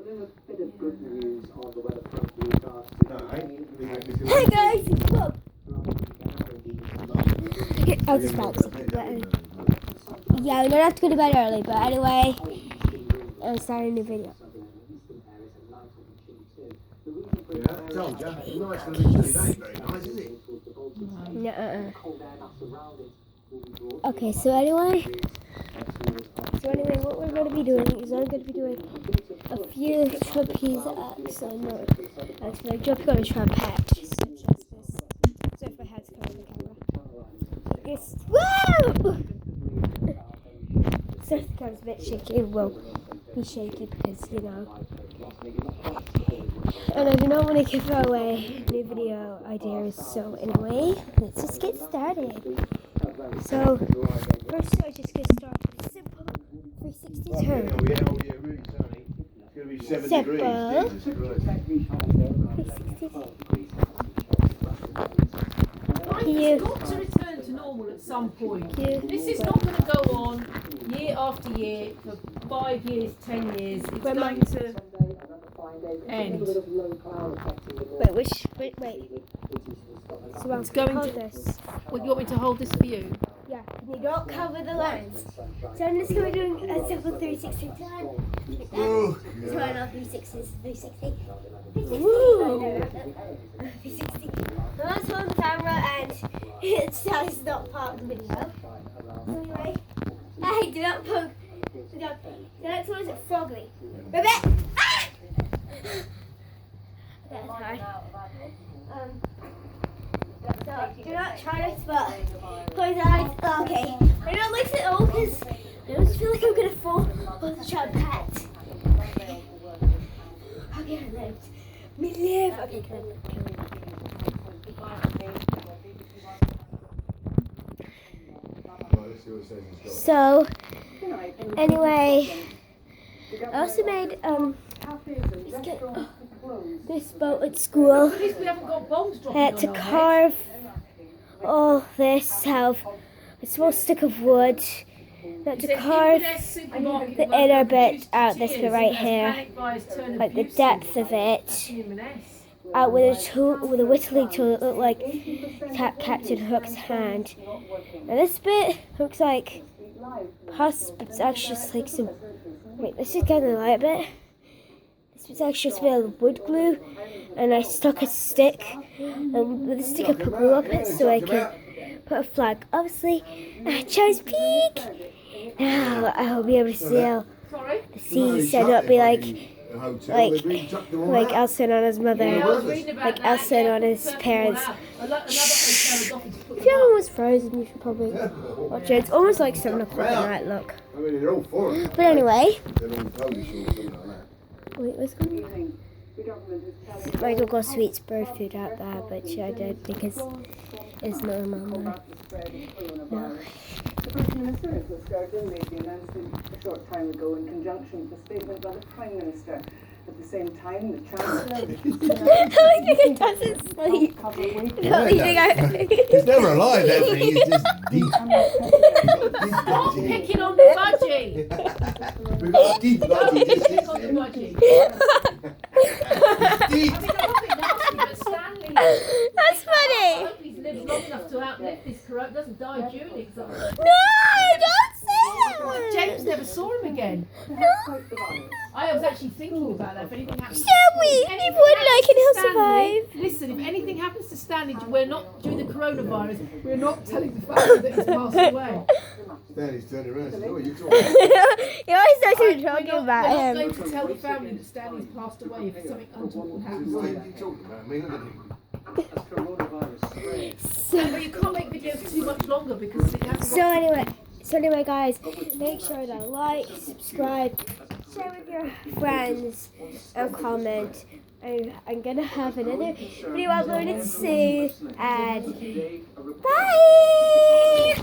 Hey guys, look. I'll just bounce it. Yeah, we don't have to go to bed early, but anyway, I'm starting a new video. No. Okay, so anyway, what we're going to be doing is I'm going to be doing a few trapeze acts. Actually, I'm going to try and pat, such as this. So if my head's covering the camera. This, woo! So if the camera's a bit shaky, it will be shaky because, you know. And I do not want to give away new video ideas, so anyway, let's just get started. So, first I'm just going to start with a simple 360 turn. Simple 360. You've got to return to normal at some point. This is not going to go on year after year for 5 years, 10 years. It's going to end. Wait. So It's going to this. Well, you want me to hold this for you? Yeah, you don't cover the lens. So I'm just going to be doing a simple 360 turn. Like that. So I know 360s, 360. 360. So let's hold the camera and it's not part of the video. So anyway, hey, do not poke. Do not close it froggy. Ribbit! Ah! That's hard. So, do not try this, but close your eyes. Oh, okay. I don't like it all because I just feel like I'm going to fall off the trap hat. Okay, I lived. Me live. Okay, can I So, anyway, I also made this boat at school. Had to carve all this out. A small stick of wood. Had to carve the inner bit out, this bit right here, like the depth of it, out with a tool, with a whittling tool that looked like Captain Hook's hand. Now this bit looks like pus, but it's actually just like some. Wait, this is kind of light a bit. This was actually just a bit of wood glue, and I stuck a stick, and with the stick I put glue up it so I can put a flag. Obviously, I chose pink. Now I'll be able to sail the sea, so not be like Elsa and Anna's mother, like Elsa and Anna's parents. Shh. If your one was frozen, you should probably watch it. It's almost like 7 o'clock at night, look. But anyway. Wait, what's going on? My dog got sweets bird food out there, but I don't because it's normal now. No. The First Minister, Nicola Sturgeon, made the announcement a short time ago in conjunction with a statement by the Prime Minister. At the same time, the Chancellor... I think it doesn't sleep. It's never alive, that thing. It's just deep. Stop picking on the budgie! We've got a deep budgie. Don't pick on the budgie. Deep. I mean, I'm not being nasty, but Stanley... That's funny. I hope he's lived long enough to outlive this corona, doesn't die during it. No, don't say that. James never saw him again. I was actually thinking about that. If anything happens, If would like and he'll survive. Listen, if anything happens to Stanley, we're not during the coronavirus. We're not telling the family that he's passed away. Stanley's turning around and says, "Oh, you're talking." You always start talking We're about not him. going to tell the family that Stanley's passed away if something untoward happens What to are him. you talking about? Me, look at him. But you can't make videos too much longer because it has So anyway, guys, make sure to like, subscribe, share with your friends, and comment. I'm gonna have another video uploaded soon, and bye.